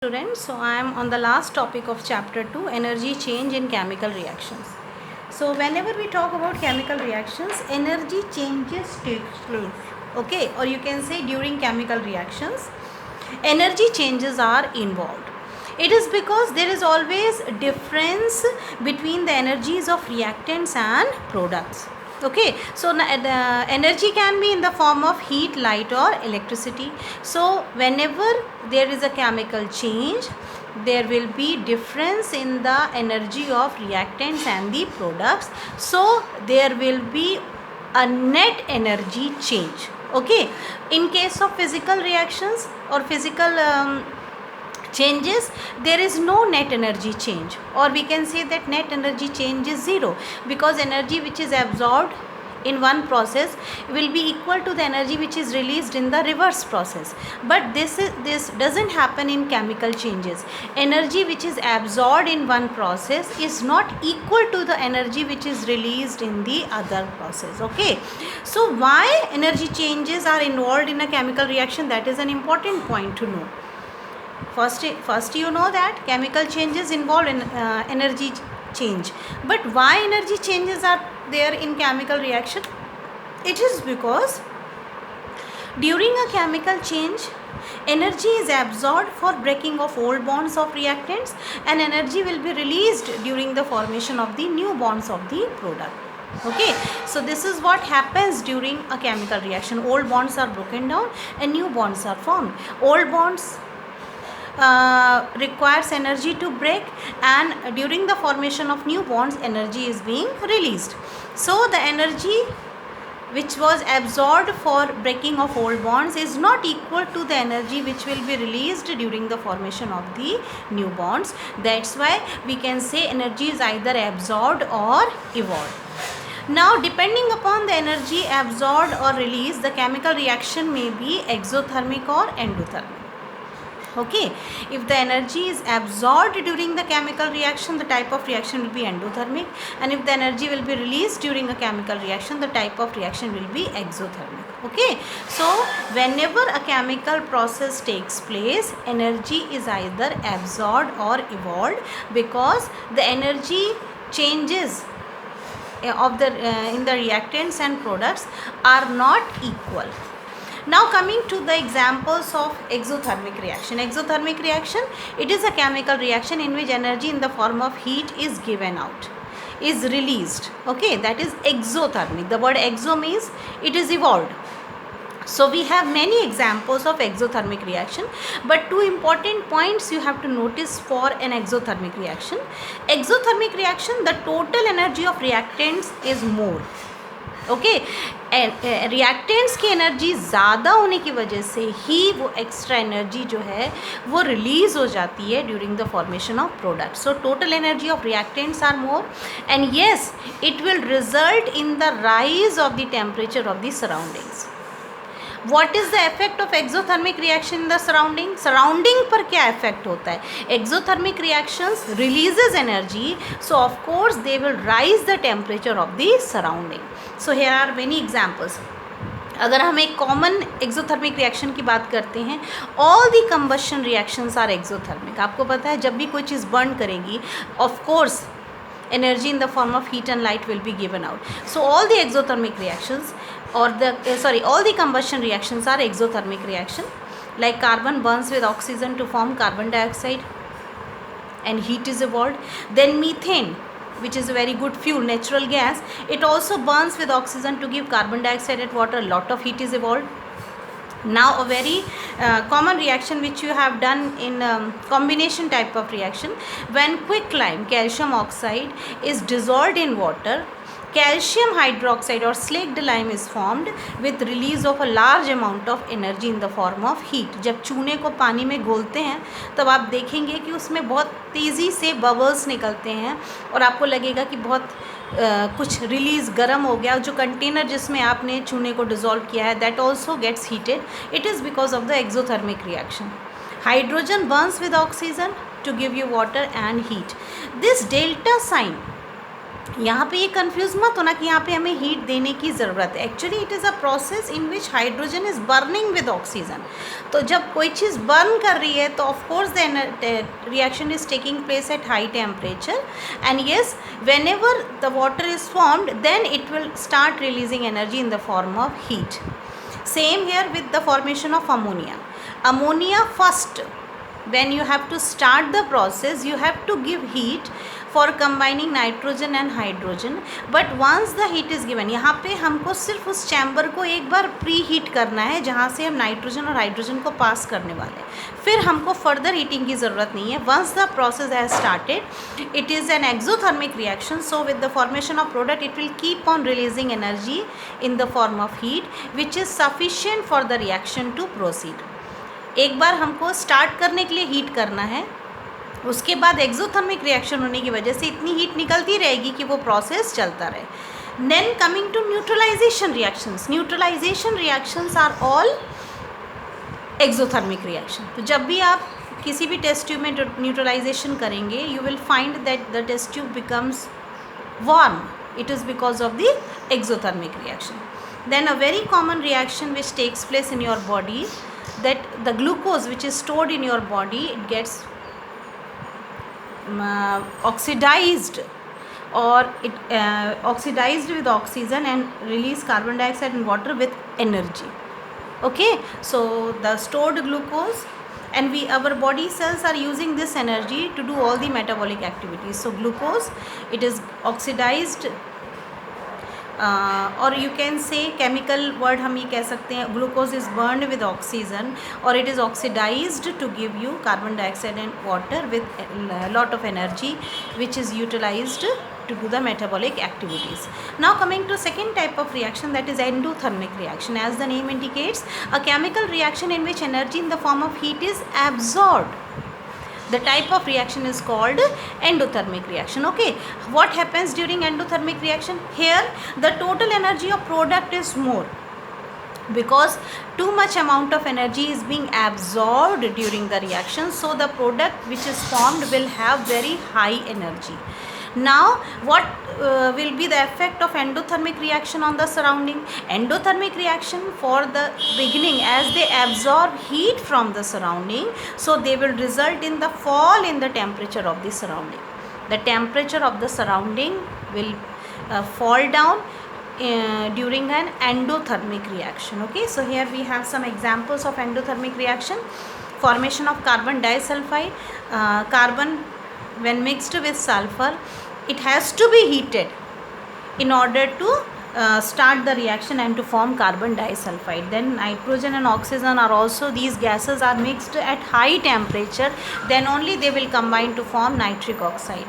Students, so I am on the last topic of chapter 2, energy change in chemical reactions. So whenever we talk about chemical reactions, energy changes takes place, okay, or you can say during chemical reactions energy changes are involved. It is because there is always a difference between the energies of reactants and products. Okay, so the energy can be in the form of heat, light, or electricity. So whenever there is a chemical change, there will be difference in the energy of reactants and the products. So there will be a net energy change. Okay, in case of physical reactions or physical changes, there is no net energy change, or we can say that net energy change is zero, because energy which is absorbed in one process will be equal to the energy which is released in the reverse process. But this doesn't happen in chemical changes. Energy which is absorbed in one process is not equal to the energy which is released in the other process. Okay, so why energy changes are involved in a chemical reaction, that is an important point to know. First you know that chemical changes involve in energy change, but why energy changes are there in chemical reaction? It is because during a chemical change, energy is absorbed for breaking of old bonds of reactants, and energy will be released during the formation of the new bonds of the product. Okay, so this is what happens during a chemical reaction. Old bonds are broken down and new bonds are formed. Old bonds requires energy to break, and during the formation of new bonds energy is being released. So the energy which was absorbed for breaking of old bonds is not equal to the energy which will be released during the formation of the new bonds. That's why we can say energy is either absorbed or evolved. Now, depending upon the energy absorbed or released, the chemical reaction may be exothermic or endothermic. Okay, if the energy is absorbed during the chemical reaction, the type of reaction will be endothermic, and if the energy will be released during a chemical reaction, the type of reaction will be exothermic. Okay, so whenever a chemical process takes place, energy is either absorbed or evolved, because the energy changes of the in the reactants and products are not equal. Now coming to the examples of exothermic reaction. Exothermic reaction, it is a chemical reaction in which energy in the form of heat is given out, is released. Okay, that is exothermic. The word exo means it is evolved. So we have many examples of exothermic reaction, but two important points you have to notice for an exothermic reaction. Exothermic reaction, the total energy of reactants is more. Okay, reactants की energy ज़्यादा होने की वजह से ही वो extra energy जो है वो रिलीज़ हो जाती है during the formation of product. So total energy of reactants are more, and yes it will result in the rise of the temperature of the surroundings. What is the effect of exothermic reaction in the surrounding? Surrounding पर क्या effect होता है? Exothermic reactions releases energy, so of course they will rise the temperature of the surrounding. So here are many examples. अगर हम एक common exothermic reaction की बात करते हैं, all the combustion reactions are exothermic. आपको पता है जब भी कोई चीज़ बर्न करेगी, of course energy in the form of heat and light will be given out. So all the exothermic reactions or all the combustion reactions are exothermic reaction. Like carbon burns with oxygen to form carbon dioxide and heat is evolved. Then methane, which is a very good fuel, natural gas, it also burns with oxygen to give carbon dioxide and water. A lot of heat is evolved. Now a very common reaction which you have done in combination type of reaction, when quicklime, calcium oxide, is dissolved in water, calcium hydroxide or slaked lime is formed with release of a large amount of energy in the form of heat. जब चूने को पानी में घोलते हैं तब आप देखेंगे कि उसमें बहुत तेज़ी से बबल्स निकलते हैं और आपको लगेगा कि बहुत कुछ रिलीज़ गर्म हो गया. जो कंटेनर जिसमें आपने चूने को डिज़ोल्व किया है, that also gets heated. It is because of the exothermic reaction. Hydrogen burns with oxygen to give you water and heat. This delta sign यहाँ पे ये कंफ्यूज मत होना कि यहाँ पे हमें हीट देने की ज़रूरत है. Actually it is a process in which hydrogen is burning with oxygen. तो जब कोई चीज़ बर्न कर रही है तो of course the reaction is taking place at high temperature, and yes whenever the water is formed then it will start releasing energy in the form of heat. Same here with the formation of ammonia. Ammonia first, when you have to start the process, you have to give heat for combining nitrogen and hydrogen. But once the heat is given, यहाँ पे हमको सिर्फ उस chamber को एक बार pre heat करना है जहाँ से हम नाइट्रोजन और हाइड्रोजन को पास करने वाले हैं. फिर हमको फर्दर हीटिंग की ज़रूरत नहीं है. Once the process has started, it is an exothermic reaction. So with the formation of product it will keep on releasing energy in the form of heat which is sufficient for the reaction to proceed. एक बार हमको start करने के लिए heat करना है, उसके बाद exothermic reaction होने की वजह से इतनी हीट निकलती रहेगी कि वो प्रोसेस चलता रहे. Then coming to neutralisation reactions. Neutralisation reactions are all exothermic reaction. तो जब भी आप किसी भी टेस्ट ट्यूब में न्यूट्रलाइजेशन करेंगे, you will find that the test tube becomes warm. It is because of the exothermic reaction. Then a very common reaction which takes place in your body, that the glucose which is stored in your body, it gets oxidized, or it oxidized with oxygen and release carbon dioxide and water with energy. Okay, so the stored glucose, and our body cells are using this energy to do all the metabolic activities. So glucose, it is oxidized, or you can say chemical word हम ये कह सकते हैं, glucose is burned with oxygen, or it is oxidized to give you carbon dioxide and water with a lot of energy which is utilized to do the metabolic activities. Now coming to second type of reaction, that is endothermic reaction. As the name indicates, a chemical reaction in which energy in the form of heat is absorbed. The type of reaction is called endothermic reaction. Okay, what happens during endothermic reaction? Here the total energy of product is more, because too much amount of energy is being absorbed during the reaction, so the product which is formed will have very high energy. Now what will be the effect of endothermic reaction on the surrounding? Endothermic reaction, for the beginning, as they absorb heat from the surrounding, so they will result in the fall in the temperature of the surrounding. The temperature of the surrounding will fall down during an endothermic reaction. Okay, so here we have some examples of endothermic reaction. Formation of carbon disulfide. Carbon, when mixed with sulfur, it has to be heated in order to start the reaction and to form carbon disulfide. Then nitrogen and oxygen are also, these gases are mixed at high temperature, then only they will combine to form nitric oxide.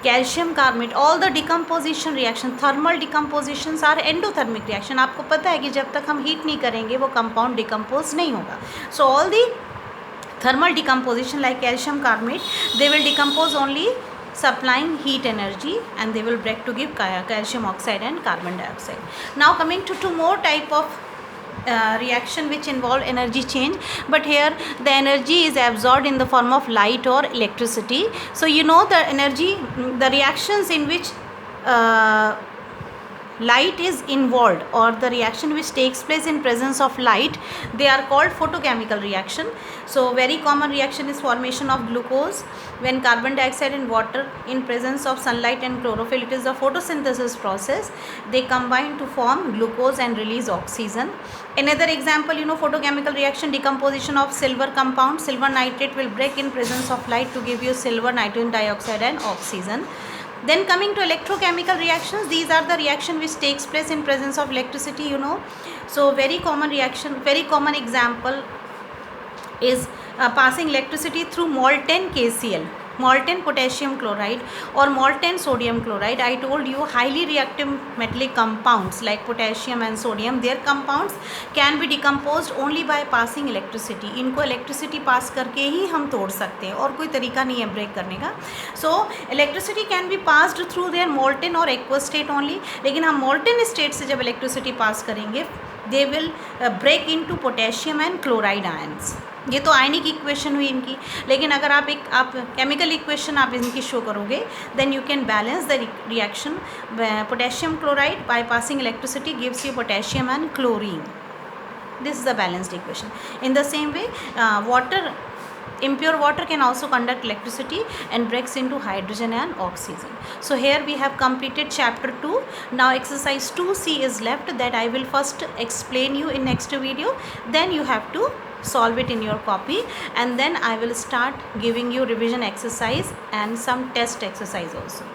Calcium carbonate, all the decomposition reaction, thermal decompositions are endothermic reaction. आपको पता है कि जब तक हम heat नहीं करेंगे वो कंपाउंड डिकम्पोज नहीं होगा. So all the thermal decomposition like calcium carbonate, they will decompose only supplying heat energy, and they will break to give calcium oxide and carbon dioxide. Now coming to two more type of reaction which involve energy change, but here the energy is absorbed in the form of light or electricity. So you know the energy, the reactions in which light is involved, or the reaction which takes place in presence of light, they are called photochemical reaction. So very common reaction is formation of glucose when carbon dioxide and water in presence of sunlight and chlorophyll. It is a photosynthesis process. They combine to form glucose and release oxygen. Another example, you know, photochemical reaction, decomposition of silver compound. Silver nitrate will break in presence of light to give you silver, nitrogen dioxide and oxygen. Then coming to electrochemical reactions, these are the reaction which takes place in presence of electricity, you know. So very common reaction, very common example is passing electricity through molten KCl, molten potassium chloride or molten sodium chloride. I told you highly reactive metallic compounds like potassium and sodium, their compounds can be decomposed only by passing electricity. इनको electricity pass करके ही हम तोड़ सकते हैं और कोई तरीका नहीं है break करने का. So electricity can be passed through their molten or aqueous state only. लेकिन हम molten state से जब electricity pass करेंगे, they will break into potassium and chloride ions. ये तो आयनिक इक्वेशन हुई इनकी, लेकिन अगर आप केमिकल इक्वेशन आप इनकी शो करोगे, then you can balance the reaction. Potassium chloride by passing electricity gives you potassium and chlorine. This is the balanced equation. In the same way, impure water can also conduct electricity and breaks into hydrogen and oxygen. So here we have completed chapter 2. Now exercise 2C is left, that I will first explain you in next video. Then you have to solve it in your copy, and then I will start giving you revision exercise and some test exercise also.